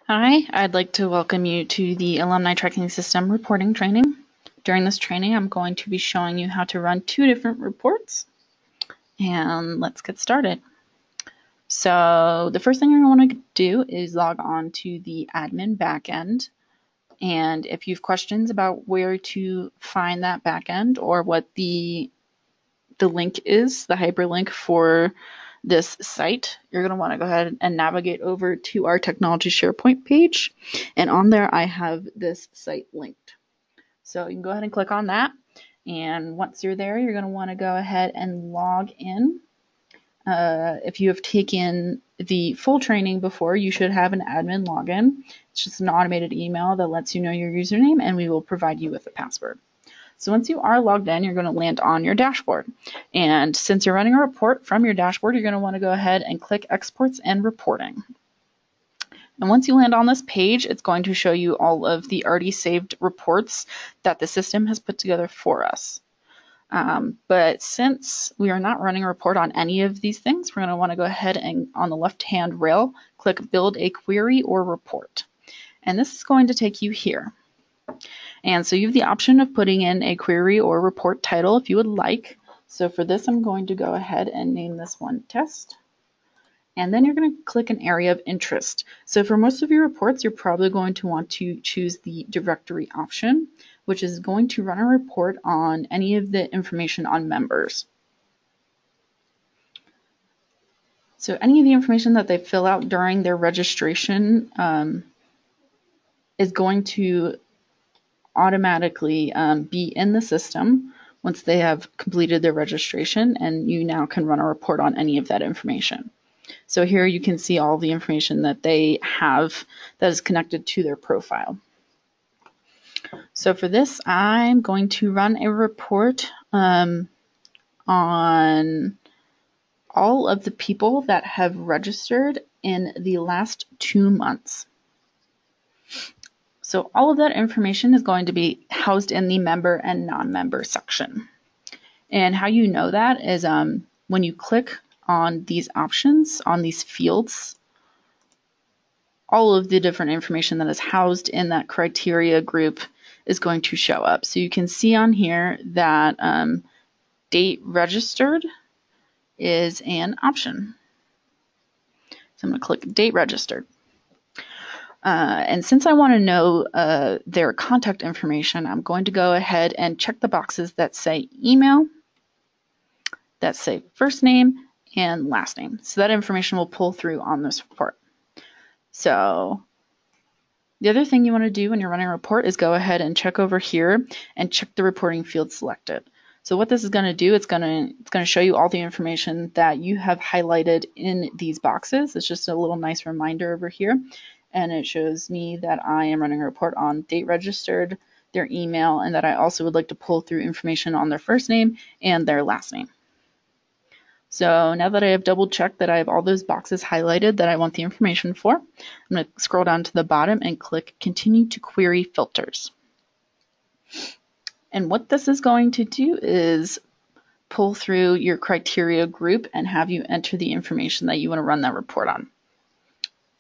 Hi, I'd like to welcome you to the Alumni Tracking System reporting training. During this training, I'm going to be showing you how to run two different reports, and let's get started. So the first thing you're going to want to do is log on to the admin backend, and if you have questions about where to find that backend or what the link is, the hyperlink for this site, you're going to want to go ahead and navigate over to our technology SharePoint page, and on there I have this site linked. So you can go ahead and click on that, and once you're there, you're going to want to go ahead and log in. If you have taken the full training before, you should have an admin login. It's just an automated email that lets you know your username, and we will provide you with a password. So once you are logged in, you're going to land on your dashboard. And since you're running a report from your dashboard, you're going to want to go ahead and click Exports and Reporting. And once you land on this page, it's going to show you all of the already saved reports that the system has put together for us. But since we are not running a report on any of these things, we're going to want to go ahead and on the left-hand rail, click Build a Query or Report. And this is going to take you here. And so you have the option of putting in a query or report title if you would like. So for this, I'm going to go ahead and name this one Test. And then you're going to click an area of interest. So for most of your reports, you're probably going to want to choose the directory option, which is going to run a report on any of the information on members. So any of the information that they fill out during their registration is going to automatically be in the system once they have completed their registration, and you now can run a report on any of that information. So here you can see all the information that they have that is connected to their profile. So for this, I'm going to run a report on all of the people that have registered in the last 2 months. So all of that information is going to be housed in the member and non-member section. And how you know that is when you click on these options, on these fields, all of the different information that is housed in that criteria group is going to show up. So you can see on here that date registered is an option. So I'm going to click date registered. And since I want to know their contact information, I'm going to go ahead and check the boxes that say email, that say first name and last name. So that information will pull through on this report. So the other thing you want to do when you're running a report is go ahead and check over here and check the reporting field selected. So what this is going to do, it's going to show you all the information that you have highlighted in these boxes. It's just a little nice reminder over here. And it shows me that I am running a report on date registered, their email, and that I also would like to pull through information on their first name and their last name. So now that I have double checked that I have all those boxes highlighted that I want the information for, I'm going to scroll down to the bottom and click Continue to Query Filters. And what this is going to do is pull through your criteria group and have you enter the information that you want to run that report on.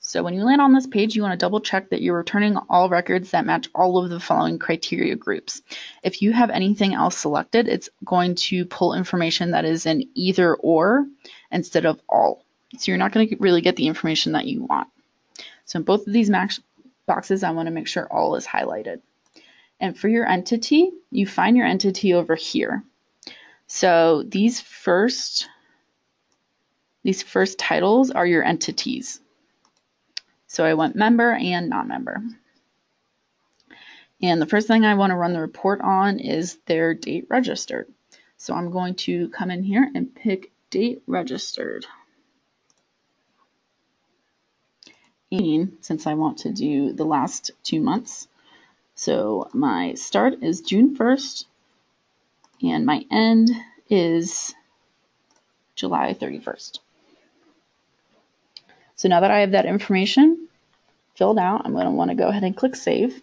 So when you land on this page, you want to double check that you're returning all records that match all of the following criteria groups. If you have anything else selected, it's going to pull information that is in either or instead of all. So you're not going to really get the information that you want. So in both of these boxes, I want to make sure all is highlighted. And for your entity, you find your entity over here. So these first titles are your entities. So I want member and non-member. And the first thing I want to run the report on is their date registered. So I'm going to come in here and pick date registered. And since I want to do the last 2 months, so my start is June 1st and my end is July 31st. So now that I have that information filled out, I'm going to want to go ahead and click Save.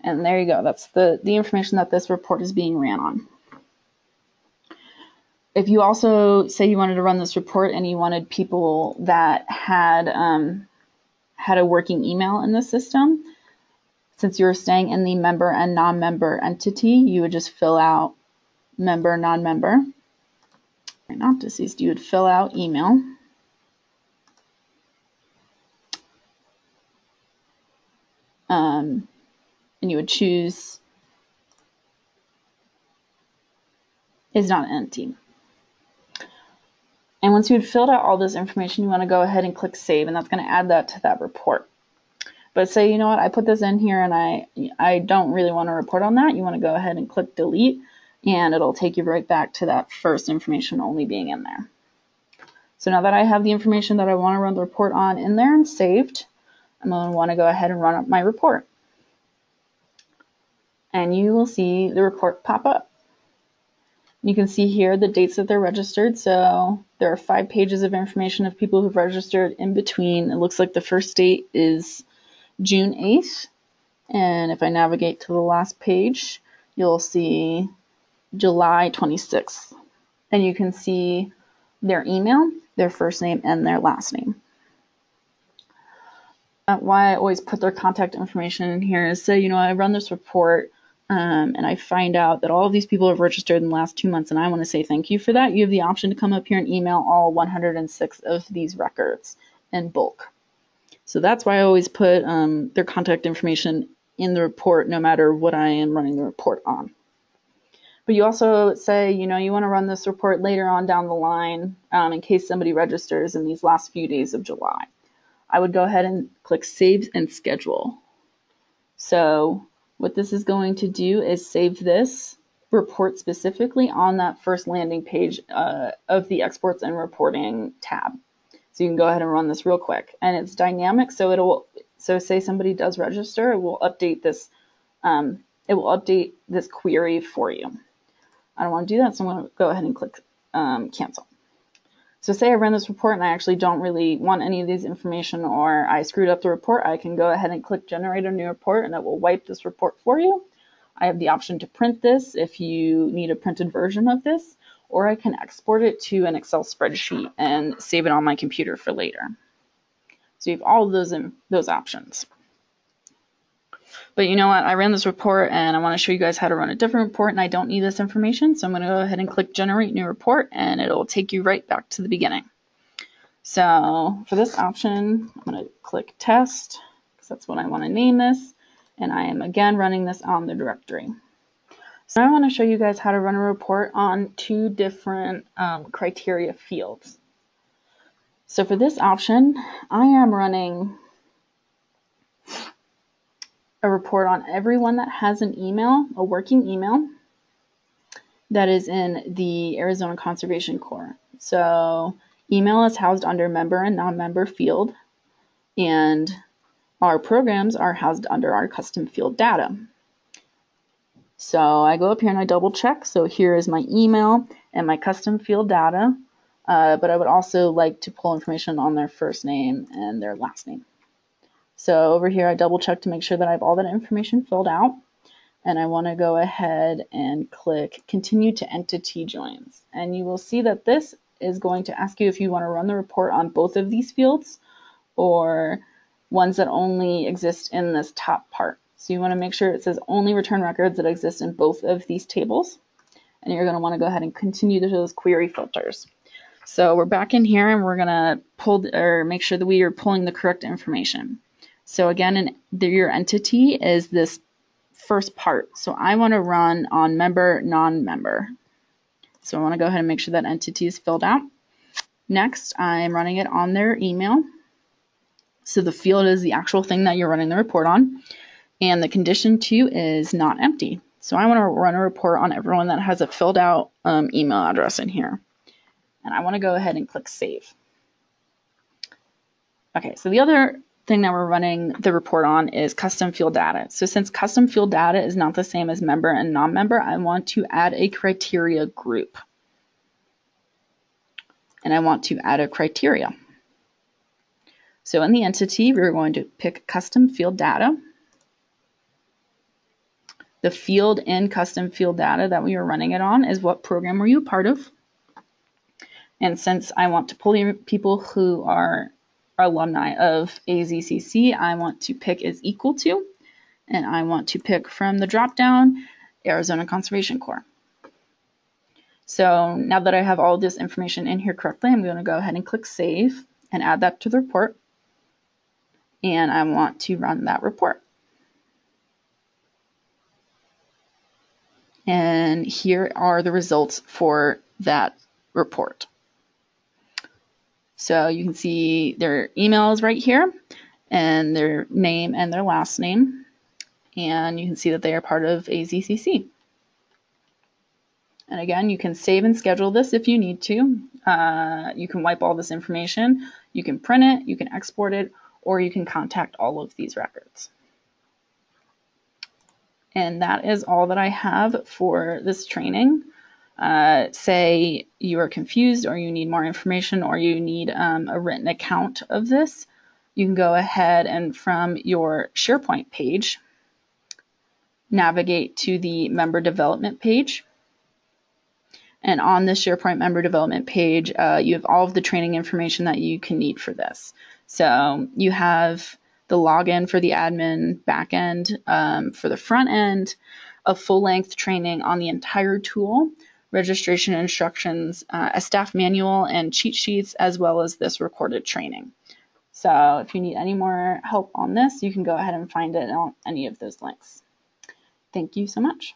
And there you go. That's the information that this report is being ran on. If you also say you wanted to run this report and you wanted people that had had a working email in the system, since you're staying in the member and non-member entity, you would just fill out member, non-member. Not deceased, you would fill out email. And you would choose is not empty. And once you've filled out all this information, you want to go ahead and click save, and that's going to add that to that report. But say, you know what, I put this in here and I don't really want to report on that. You want to go ahead and click delete, and it'll take you right back to that first information only being in there. So now that I have the information that I want to run the report on in there and saved, I'm going to want to go ahead and run up my report. And you will see the report pop up. You can see here the dates that they're registered. So there are 5 pages of information of people who've registered in between. It looks like the first date is June 8th. And if I navigate to the last page, you'll see July 26th. And you can see their email, their first name, and their last name. Why I always put their contact information in here is, say, you know, I run this report and I find out that all of these people have registered in the last 2 months, and I want to say thank you for that. You have the option to come up here and email all 106 of these records in bulk. So that's why I always put their contact information in the report, no matter what I am running the report on. But you also say, you know, you want to run this report later on down the line in case somebody registers in these last few days of July. I would go ahead and click Save and Schedule. So what this is going to do is save this report specifically on that first landing page of the Exports and Reporting tab. So you can go ahead and run this real quick. And it's dynamic, so say somebody does register, it will update this query for you. I don't want to do that, so I'm going to go ahead and click Cancel. So say I ran this report and I actually don't really want any of these information, or I screwed up the report, I can go ahead and click Generate a New Report, and it will wipe this report for you. I have the option to print this if you need a printed version of this, or I can export it to an Excel spreadsheet and save it on my computer for later. So you have all of those options. But you know what, I ran this report and I want to show you guys how to run a different report, and I don't need this information, so I'm going to go ahead and click Generate New Report, and it'll take you right back to the beginning. So for this option, I'm going to click Test, because that's what I want to name this, and I am again running this on the directory. So I want to show you guys how to run a report on 2 different criteria fields. So for this option, I am running a report on everyone that has an email, a working email, that is in the Arizona Conservation Corps. So email is housed under member and non-member field, and our programs are housed under our custom field data. So I go up here and I double check. So here is my email and my custom field data, but I would also like to pull information on their first name and their last name. So over here, I double check to make sure that I have all that information filled out. And I want to go ahead and click Continue to Entity Joins. And you will see that this is going to ask you if you want to run the report on both of these fields or ones that only exist in this top part. So you want to make sure it says only return records that exist in both of these tables. And you're going to want to go ahead and continue to those query filters. So we're back in here and we're going to pull or make sure that we are pulling the correct information. So again, your entity is this first part. So I want to run on member, non-member. So I want to go ahead and make sure that entity is filled out. Next, I'm running it on their email. So the field is the actual thing that you're running the report on. And the condition 2 is not empty. So I want to run a report on everyone that has a filled out email address in here. And I want to go ahead and click Save. Okay, so the other thing that we're running the report on is custom field data. So since custom field data is not the same as member and non-member, I want to add a criteria group. And I want to add a criteria. So in the entity, we're going to pick custom field data. The field in custom field data that we are running it on is what program were you a part of? And since I want to pull people who are alumni of AZCC I want to pick is equal to, and I want to pick from the drop-down Arizona Conservation Corps. So now that I have all of this information in here correctly, I'm going to go ahead and click Save and add that to the report. And I want to run that report. And here are the results for that report. So you can see their emails right here, and their name and their last name. And you can see that they are part of AZCC. And again, you can save and schedule this if you need to. You can wipe all this information, you can print it, you can export it, or you can contact all of these records. And that is all that I have for this training. Say you are confused or you need more information or you need a written account of this, you can go ahead and from your SharePoint page, navigate to the member development page. And on the SharePoint member development page, you have all of the training information that you can need for this. So you have the login for the admin backend, for the front end, a full-length training on the entire tool, registration instructions, a staff manual, and cheat sheets, as well as this recorded training. So if you need any more help on this, you can go ahead and find it on any of those links. Thank you so much.